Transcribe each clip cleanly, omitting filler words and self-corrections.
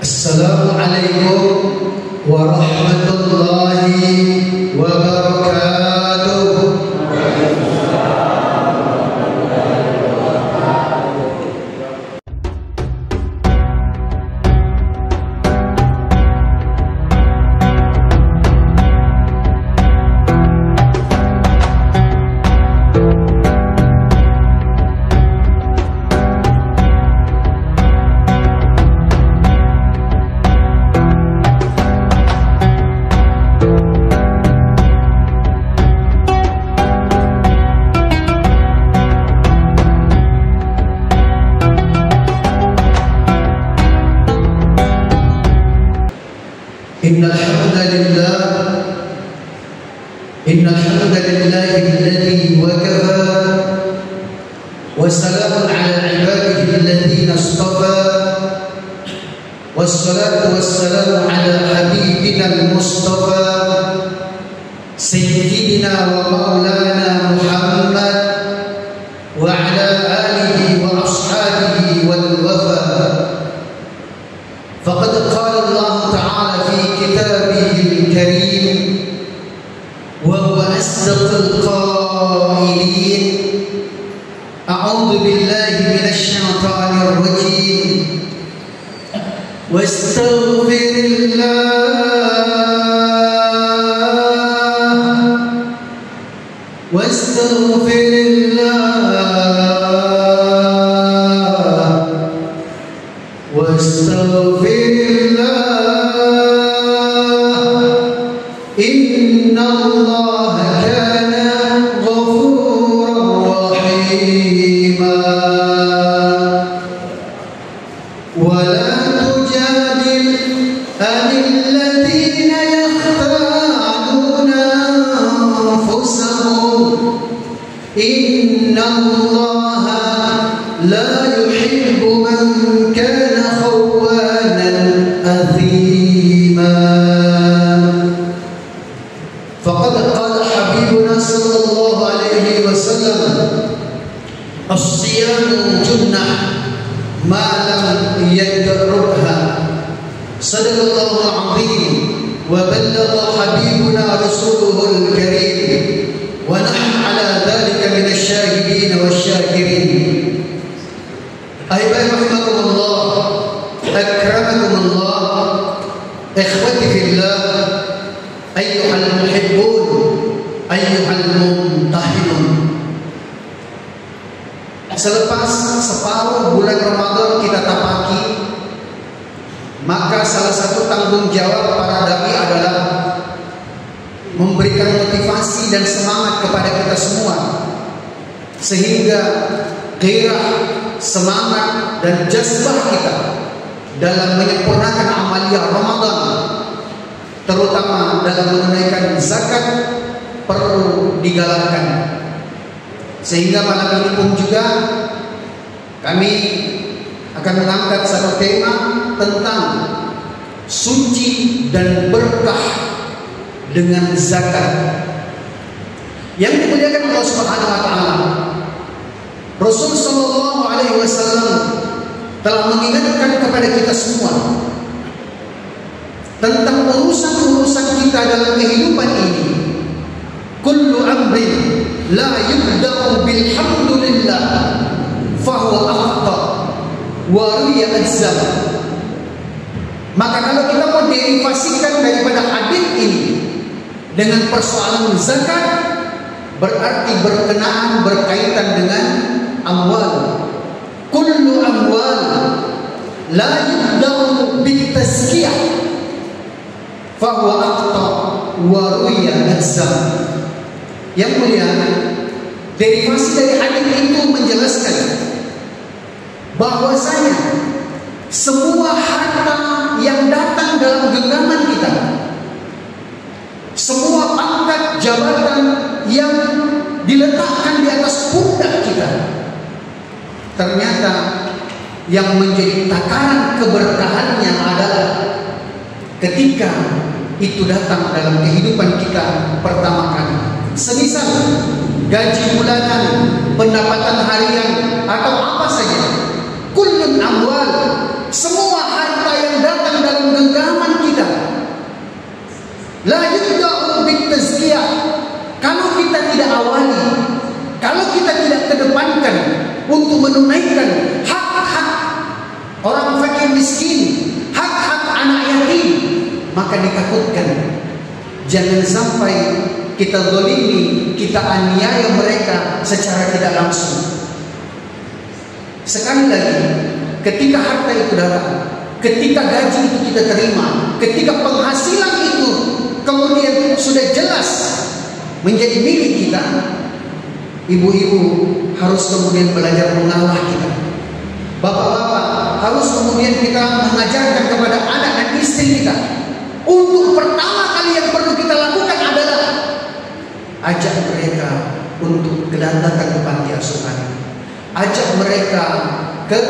Assalamualaikum warahmatullahi wabarakatuh. Innal hamdalillahi alladhi wakafa wa salamun ala ibadihi alladhina istafa wassalatu wassalamu ala habibina al-mustafa sayyidina wa maulana Muhammad wa ala alihi wa ashabihi wal wafa. Faqad qala Allah ta'ala fi kitabihi al-karim wa huwa asdaqul qailin. A'udzu billahi minasy syaithanir rajim. Innallaha kana ghafurar rahima. Wa la tujadil 'anil ladzina yakhtanuna anfusahum. Innallaha la yuhibbu man kana khawanan athima. Faqad qala habibuna sallallahu alaihi wasallam, as-siyamu junnah ma lam yadrubha. Sadaqallahu al-azim wa ballagha habibuna rasuluhul karim wa nahnu ala dhalika min asy-syahidin wasy-syakirin. Ayuha rahimakumullah, akramakumullah, ikhwati fillah, ayyuhal muhibbun, ayyuhal mumtahinun. Selepas separuh bulan Ramadan kita tapaki, maka salah satu tanggung jawab para dai adalah memberikan motivasi dan semangat kepada kita semua, sehingga gairah, semangat dan jazbah kita dalam menyempurnakan amaliyah Ramadan, terutama dalam menunaikan zakat, perlu digalakkan. Sehingga malam ini pun juga kami akan mengangkat satu tema tentang suci dan berkah dengan zakat yang dimuliakan Allah Subhanahu wa taala. Rasul sallallahu alaihi wasallam telah mengingatkan kepada kita semua tentang urusan-urusan kita dalam kehidupan ini. Kullu amrin la yubda'u bilhamdulillah fahuwa akhta wa riya ajzam. Maka kalau kita mau derivasikan daripada hadis ini dengan persoalan zakat, berarti berkaitan dengan amwal. Kullu amwal la yubda'u bitazkiyah fahuwa akhta wa riya ajzam. Yang mulia, derivasi dari hadis itu menjelaskan bahwasanya semua harta yang datang dalam genggaman kita, semua pangkat jabatan yang diletakkan di atas pundak kita, ternyata yang menjadi takaran keberkahannya adalah ketika itu datang dalam kehidupan kita pertama kali. Semisal gaji bulanan, pendapatan harian, atau apa saja, kullun amwal, semua harta yang datang awali, kalau kita tidak kedepankan untuk menunaikan hak-hak orang fakir miskin, hak-hak anak yatim, maka ditakutkan jangan sampai kita zalimi, kita aniaya mereka secara tidak langsung. Sekali lagi, ketika harta itu datang, ketika gaji itu kita terima, ketika penghasilan itu kemudian sudah jelas menjadi milik kita, ibu-ibu harus kemudian belajar mengalah kita. Bapak-bapak harus kemudian kita mengajarkan kepada anak dan istri kita. Untuk pertama kali yang perlu kita lakukan adalah ajak mereka untuk datang ke panti asuhan. Ajak mereka ke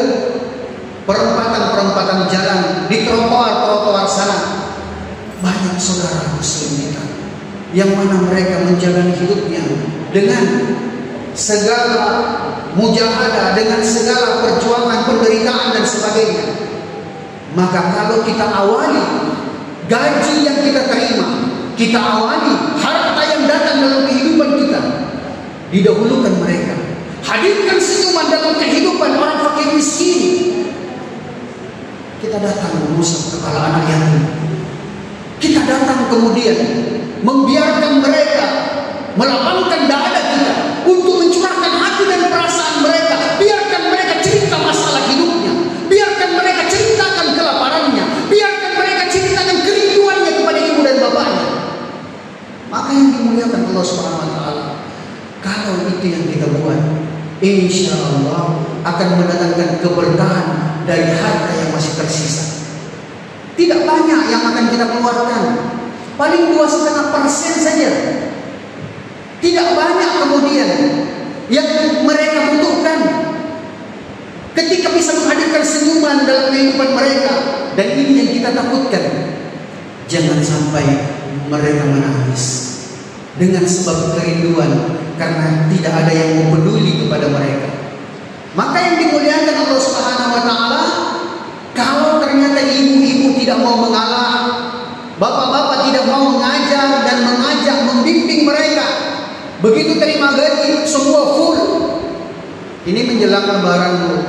perempatan-perempatan jalan, di trotoar-trotoar sana. Banyak saudara muslim kita yang mana mereka menjalani hidupnya dengan segala mujahadah, dengan segala perjuangan, penderitaan dan sebagainya. Maka kalau kita awali gaji yang kita terima, kita awali harta yang datang dalam kehidupan kita, didahulukan mereka. Hadirkan senyuman dalam kehidupan orang fakir miskin. Kita datang mengusap kepala anak yatim. Kita datang kemudian membiarkan mereka melapangkan dada kita untuk mencurahkan hati dan perasaan mereka. Biarkan mereka cerita masalah hidupnya. Biarkan mereka ceritakan kelaparannya. Biarkan mereka ceritakan kerinduannya kepada ibu dan bapaknya. Maka yang dimuliakan Allah Subhanahu wa taala, kalau itu yang kita buat, insya Allah akan mendatangkan keberkahan dari harta yang masih tersisa. Tidak banyak yang akan kita keluarkan, paling 2,5% saja. Tidak banyak kemudian yang mereka butuhkan. Ketika bisa menghadirkan senyuman dalam kehidupan mereka, dan ini yang kita takutkan, jangan sampai mereka menangis dengan sebab kerinduan karena tidak ada yang mau peduli kepada mereka. Maka yang dimuliakan Allah Subhanahu wa taala, kalau ternyata ibu-ibu tidak mau mengalah, bapak-bapak tidak mau mengajar dan mengajak, membimbing mereka, begitu terima gaji semua full. Ini menjelang lebaran dulu.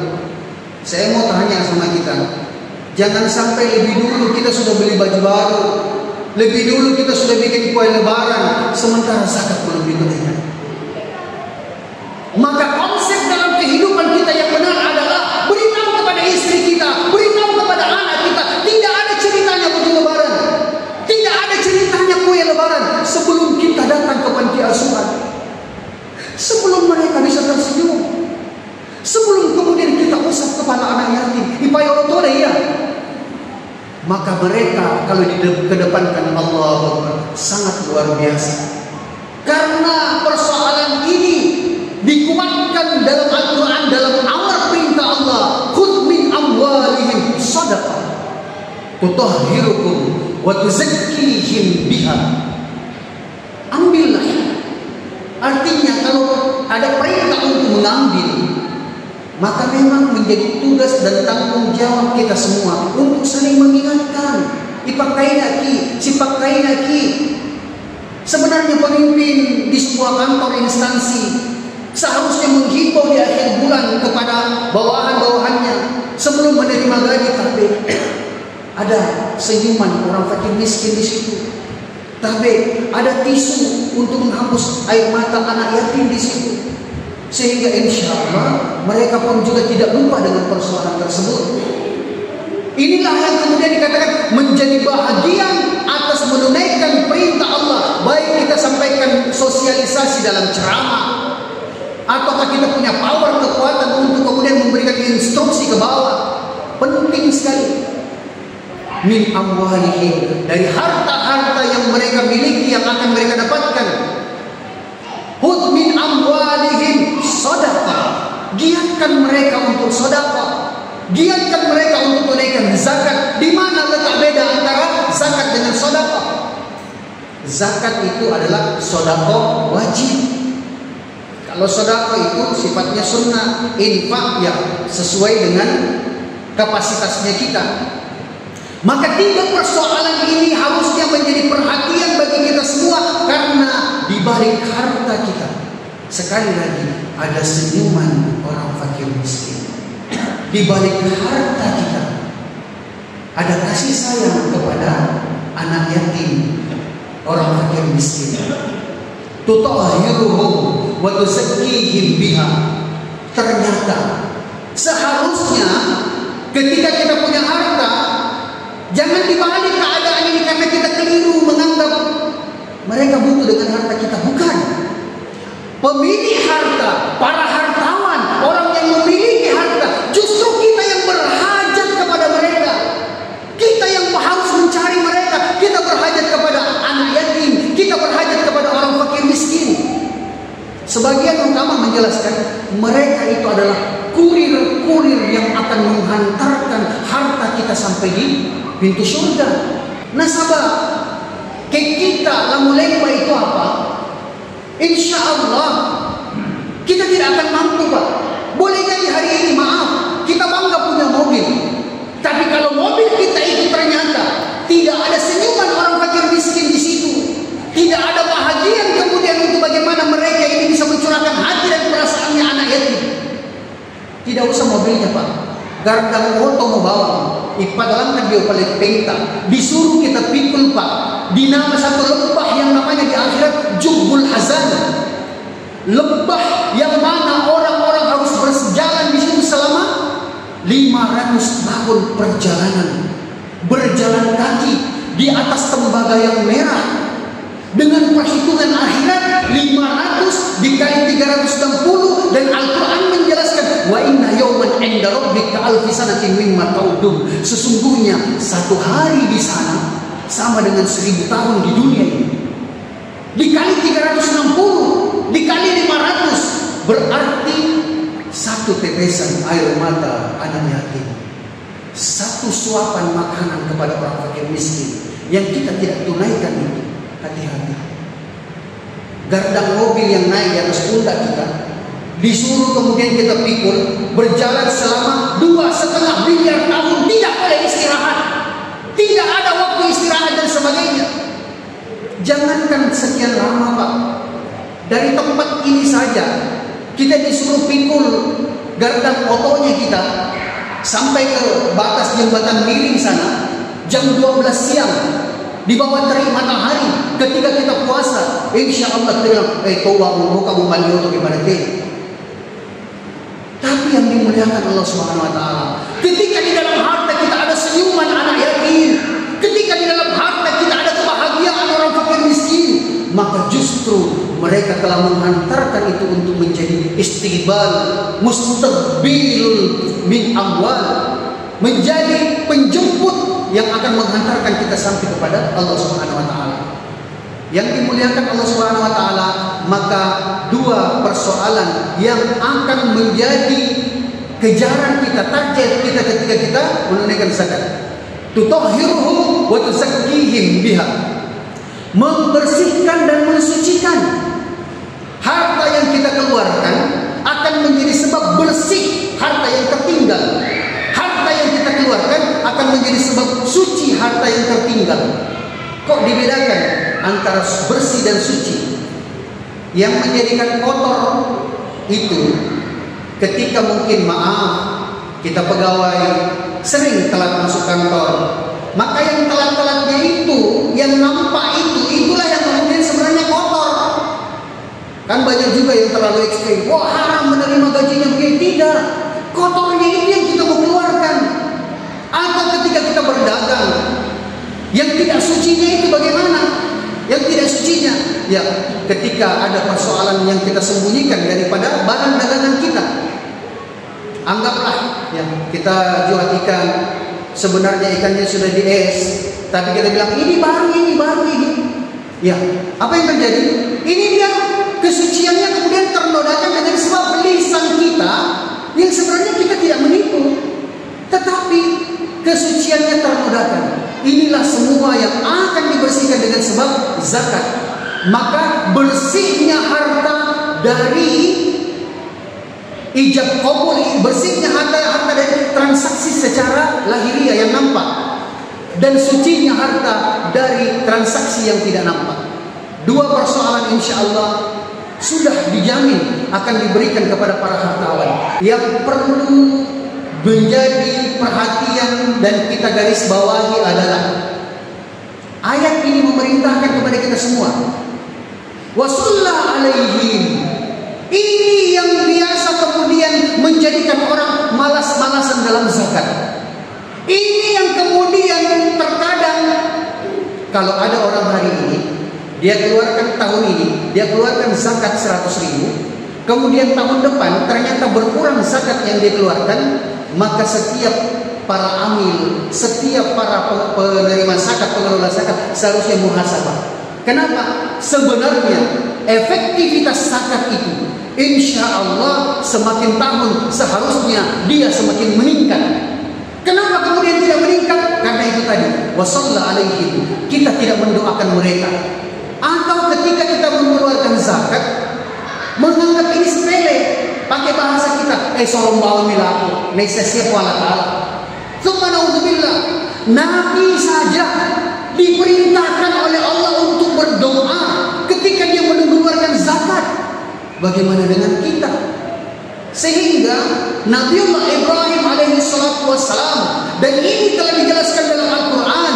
Saya mau tanya sama kita, jangan sampai lebih dulu kita sudah beli baju baru, lebih dulu kita sudah bikin kue lebaran, sementara zakat belum ditunaikan. Maka konsep dalam kehidupan kita yang benar adalah beritahu kepada istri kita, beritahu kepada anak kita, tidak ada ceritanya baju lebaran, tidak ada ceritanya kue lebaran sebelum kita datang ke panti asuhan, sebelum mereka bisa tersenyum, sebelum kemudian kita usap kepala anak yatim, ipayorotore ya. Maka mereka kalau dikedepankan Allah sangat luar biasa. Karena persoalan ini dikuatkan dalam Al-Quran, dalam amar perintah Allah, khudh min amwalihim sadaqah tutahhirukum wa tuzakkihim biha. Ambillah. Artinya kalau ada perintah untuk mengambil, maka memang menjadi tugas dan tanggung jawab kita semua untuk saling mengingatkan. Ipakai lagi, sipakai lagi. Sebenarnya pemimpin di sebuah kantor instansi seharusnya menghimbau di akhir bulan kepada bawahan-bawahannya sebelum menerima gaji, tapi ada senyuman orang fakir miskin di situ. Tapi ada tisu untuk menghapus air mata anak yatim di situ. Sehingga insya Allah mereka pun juga tidak lupa dengan persoalan tersebut. Inilah yang kemudian dikatakan menjadi bahagian atas menunaikan perintah Allah. Baik kita sampaikan sosialisasi dalam ceramah, ataukah kita punya power, kekuatan untuk kemudian memberikan instruksi ke bawah. Penting sekali. Min amwalihim, dari harta-harta yang mereka miliki, yang akan mereka dapatkan. Hud min amwalihim sadaqah, giatkan mereka untuk sedekah, giatkan mereka untuk tunaikan zakat. Di mana letak beda antara zakat dengan sedekah? Zakat itu adalah sedekah wajib. Kalau sedekah itu sifatnya sunnah, infak yang sesuai dengan kapasitasnya kita. Maka tiga persoalan ini harusnya menjadi perhatian bagi kita semua, karena di balik harta kita, sekali lagi ada senyuman orang fakir miskin. Di balik harta kita ada kasih sayang kepada anak yatim, orang fakir miskin. Tutahhiruhum wa tuzakkihim biha. Ternyata seharusnya ketika kita punya harta, jangan dibalik keadaan ini karena kita keliru menganggap mereka butuh dengan harta kita. Bukan. Pemilik harta, para hartawan, orang yang memiliki harta, justru kita yang berhajat kepada mereka. Kita yang harus mencari mereka. Kita berhajat kepada anak yatim, kita berhajat kepada orang fakir miskin. Sebagian ulama menjelaskan mereka itu adalah kurir-kurir yang akan menghantarkan harta kita sampai di pintu surga. Nasabah ke kita lamu-lemba itu apa? Insya Allah kita tidak akan mampu, Pak. Boleh jadi hari ini, maaf, kita bangga punya mobil, tapi kalau mobil kita itu ternyata tidak ada senyuman orang fakir miskin di situ, tidak ada bahagia kemudian untuk bagaimana mereka ini bisa mencurahkan hati dan perasaannya anak yatim. Tidak usah mobilnya, Pak. Gardang moto mau bawa, ipadalamkan dia paling penta. Disuruh kita pikul, Pak, di nama satu lembah yang namanya di akhirat Jubbul Hazan. Lembah yang mana orang-orang harus berjalan di situ selama 500 tahun perjalanan. Berjalan kaki di atas tembaga yang merah. Dengan perhitungan akhirat 500 dikali 360, dan Al-Quran menjelaskan wa inna yawman 'inda rabbika alfi sanatin mimma ta'udun. Sesungguhnya satu hari di sana sama dengan 1000 tahun di dunia ini. Dikali 360 dikali 500 berarti satu tetesan air mata anak yatim, satu suapan makanan kepada orang fakir miskin yang kita tidak tunaikan itu. Hati-hati. Gardang mobil yang naik di atas pundak kita, disuruh kemudian kita pikul, berjalan selama 2,5 miliar tahun, tidak boleh istirahat, tidak ada waktu istirahat dan sebagainya. Jangankan sekian lama, Pak, dari tempat ini saja kita disuruh pikul gardang motonya kita sampai ke batas jembatan miring sana jam 12 siang di bawah terik matahari. Ketika kita puasa, insya Allah kita bilang, tawang kamu mandi untuk ibadah kita. Tapi yang dimuliakan Allah Subhanahu Wa Taala, ketika di dalam harta kita ada senyuman anak yatim, ketika di dalam harta kita ada kebahagiaan orang fakir miskin, maka justru mereka telah menghantarkan itu untuk menjadi istiqbal, mustaqbilul min amwal, menjadi penjemput yang akan menghantarkan kita sampai kepada Allah Subhanahu Wa Taala. Yang dimuliakan Allah Subhanahu Wa Taala, maka dua persoalan yang akan menjadi kejaran kita, target kita ketika kita menunaikan zakat. Tutahhiruhum wa tuzakkihim biha. Membersihkan dan mensucikan. Harta yang kita keluarkan akan menjadi sebab bersih harta yang tertinggal. Harta yang kita keluarkan akan menjadi sebab suci harta yang tertinggal. Kok dibedakan antara bersih dan suci? Yang menjadikan kotor itu ketika mungkin kita pegawai sering telat masuk kantor, maka yang telat-telatnya itu, yang nampak itu, itulah yang kemudian sebenarnya kotor. Kan banyak juga yang terlalu ekstrim, wah haram menerima gajinya begini. Tidak, kotornya itu yang kita mau keluarkan. Atau ketika kita berdagang, yang tidak sucinya itu bagaimana? Yang tidak sucinya, ya ketika ada persoalan yang kita sembunyikan daripada barang dagangan kita. Anggaplah ya kita jual ikan, sebenarnya ikannya sudah di-es, tapi kita bilang ini baru ini. Ya, apa yang terjadi? Ini dia kesuciannya kemudian ternodakan dengan sebab lisan kita yang sebenarnya kita tidak menipu, tetapi kesuciannya ternodakan. Inilah semua yang akan dibersihkan dengan sebab zakat. Maka bersihnya harta dari ijab qabul, bersihnya harta dari transaksi secara lahiriah yang nampak, dan sucinya harta dari transaksi yang tidak nampak. Dua persoalan insya Allah sudah dijamin akan diberikan kepada para hartawan. Yang perlu menjadi perhatian dan kita garis bawahi adalah ayat ini memerintahkan kepada kita semua. Wasullah alaihim. Ini yang biasa kemudian menjadikan orang malas-malasan dalam zakat. Ini yang kemudian terkadang kalau ada orang hari ini, dia keluarkan tahun ini, dia keluarkan zakat 100.000, kemudian tahun depan ternyata berkurang zakat yang dia keluarkan, maka setiap para amil, setiap para penerima zakat, pengelola zakat seharusnya muhasabah. Kenapa? Sebenarnya efektivitas zakat itu insya Allah semakin tahun seharusnya dia semakin meningkat. Kenapa kemudian tidak meningkat? Karena itu tadi, wasallallahu alaihim, kita tidak mendoakan mereka. Atau ketika kita mengeluarkan zakat, menganggap ini sepele, pakai bahasa kita, sorong bawa milaku, nesesnya kuala ta'ala. Subhanallah, Nabi saja diperintahkan oleh Allah untuk berdoa ketika dia mengeluarkan zakat. Bagaimana dengan kita? Sehingga Nabiullah Ibrahim alaihi salatu wassalam, dan ini telah dijelaskan dalam Al-Quran,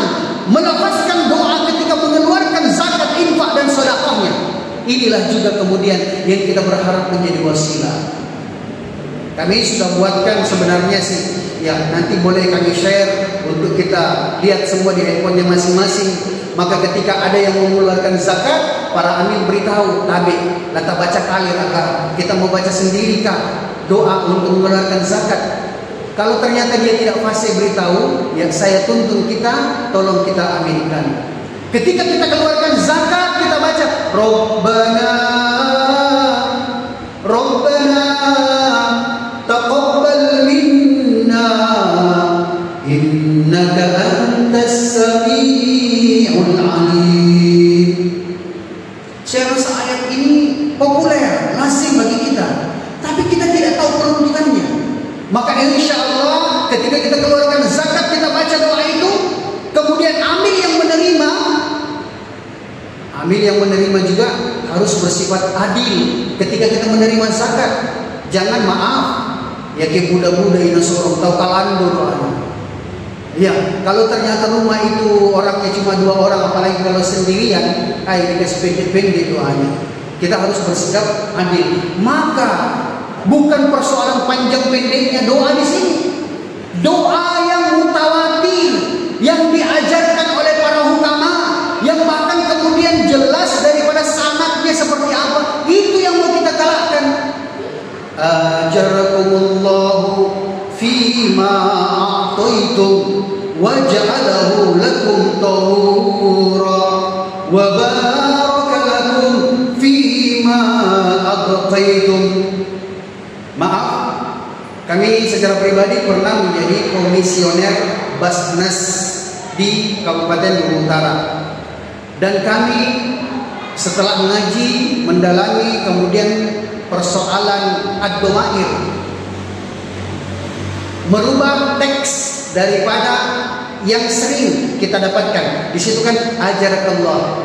melafazkan doa ketika mengeluarkan zakat, infak dan sedekahnya. Inilah juga kemudian yang kita berharap menjadi wasilah. Kami sudah buatkan sebenarnya sih, ya nanti boleh kami share untuk kita lihat semua di handphonenya masing-masing. Maka ketika ada yang mengeluarkan zakat, para amil beritahu, tabi, lata baca kali agar kita mau baca sendiri kah doa untuk mengeluarkan zakat. Kalau ternyata dia tidak fasih beritahu, ya saya tuntun kita, tolong kita amilkan. Ketika kita keluarkan zakat, kita baca Rabbana taqabbal minna innaka antas sami'ul alim. Saya rasa ayat ini populer, lazim bagi kita, tapi kita tidak tahu peruntukannya. Maka insya Allah ketika kita keluarkan zakat, kita baca doa itu, kemudian amil yang menerima juga harus bersifat adil ketika kita menerima zakat. Jangan maaf, ya ke budak-budak ini sorong tahu kalando doanya. Ya, kalau ternyata rumah itu orangnya cuma 2 orang, apalagi kalau sendirian, dikasih pendek-pendek doanya. Kita harus bersikap adil. Maka bukan persoalan panjang pendeknya doa di sini. Doa yang mutawatir, yang diajarkan oleh para hukama, yang bahkan kemudian jelas daripada sanadnya seperti apa, itu yang mau kita galakkan. Ajarakumullahu fima a'taitum wa ja'alahu lakum tahura wa baraka lakum fima abqaitum. Maaf, kami secara pribadi pernah menjadi komisioner Basnas di Kabupaten Luwu Utara. Dan kami setelah mengaji, mendalami kemudian persoalan ad-domair, merubah teks daripada yang sering kita dapatkan. Di situ kan ajarakallah.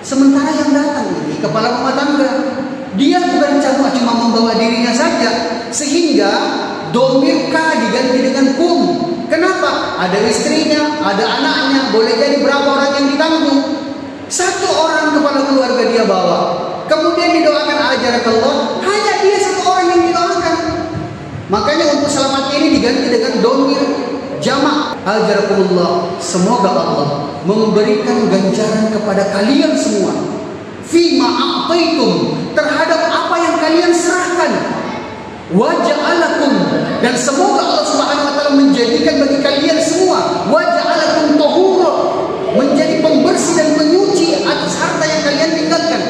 Sementara yang datang ini kepala rumah tangga, dia bukan cuma membawa dirinya saja, sehingga domirka diganti dengan kum. Kenapa? Ada istrinya, ada anaknya, boleh jadi berapa orang yang ditanggung. 1 orang kepala keluarga dia bawa, kemudian didoakan ajarakallah, hanya dia 1 orang yang didoakan. Makanya untuk selamat ini diganti dengan domir jamak, ajarakumullah. Semoga Allah memberikan ganjaran kepada kalian semua fima a'taitum, terhadap apa yang kalian serahkan, wa ja'alakum, dan semoga Allah Subhanahu wa taala menjadikan bagi kalian semua wa ja'alakum tahura, menjadi pembersih dan penyuci atas harta yang kalian tinggalkan,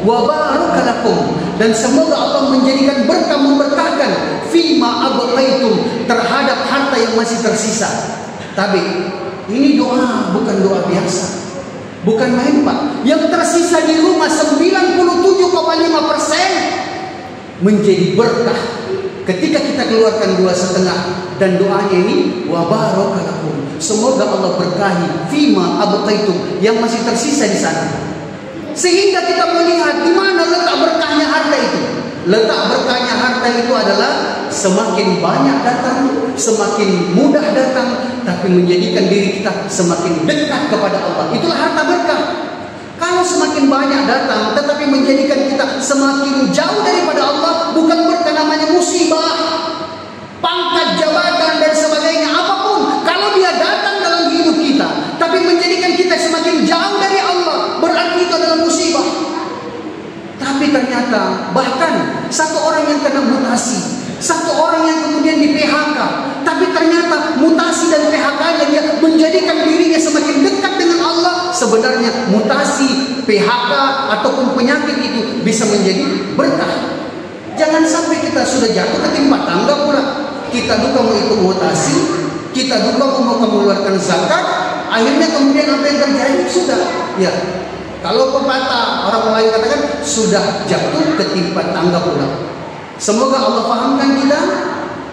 wa barakalakum, dan semoga Allah menjadikan berkah, memberkahkan fima abqaitum, terhadap harta yang masih tersisa. Tapi ini doa bukan doa biasa, bukan main Pak. Yang tersisa di rumah 97,5% menjadi berkah ketika kita keluarkan 2,5, dan doanya ini wa barakalakum, semoga Allah berkahi fima abqaitum, yang masih tersisa di sana. Sehingga kita melihat di mana letak berkahnya harta harta itu? Letak berkahnya harta itu adalah semakin banyak datang, semakin mudah datang, tapi menjadikan diri kita semakin dekat kepada Allah. Itulah harta berkah. Kalau semakin banyak datang, tetapi menjadikan kita semakin jauh daripada Allah, bukan berkah, namanya musibah. Pangkat, jabatan, dan sebagainya, apapun, kalau dia datang dalam hidup kita, tapi menjadikan kita semakin jauh dari Allah, berarti itu adalah musibah. Tapi ternyata bahkan satu orang yang kena mutasi, satu orang yang kemudian di PHK, tapi ternyata mutasi dan PHK-nya dia menjadikan dirinya semakin dekat dengan Allah. Sebenarnya mutasi, PHK ataupun penyakit itu bisa menjadi berkah. Jangan sampai kita sudah jatuh ke timpa tangga pula. Kita duka mau ikut mutasi, kita duka mau mengeluarkan zakat, akhirnya kemudian apa yang terjadi? Sudah, ya. Kalau pepatah orang Melayu katakan sudah jatuh ketimpa tangga pula. Semoga Allah fahamkan kita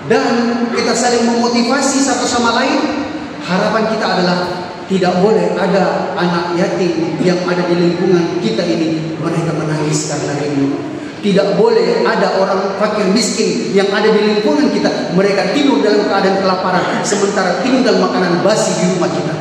dan kita saling memotivasi satu sama lain. Harapan kita adalah tidak boleh ada anak yatim yang ada di lingkungan kita ini mereka menangis karena rindu. Tidak boleh ada orang fakir miskin yang ada di lingkungan kita mereka tidur dalam keadaan kelaparan sementara tinggal makanan basi di rumah kita.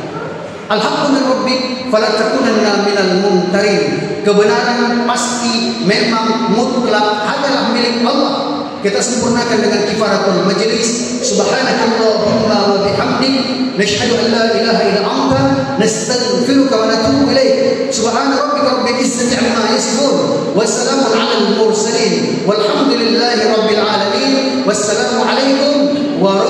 Alhamdulillah min rabbik fala takunanna minal mumtarin. Kebenaran pasti memang mutlak adalah milik Allah. Kita sempurnakan dengan kifaratul majlis. Subhanakallahumma wa bihamdik nashhadu an la ilaha illa anta nastaghfiruka wa natubu ilaik. Subhana rabbika rabbil izzati amma yasifun wa salamun 'alal mursalin walhamdulillahi rabbil alamin. Wassalamu alaikum wa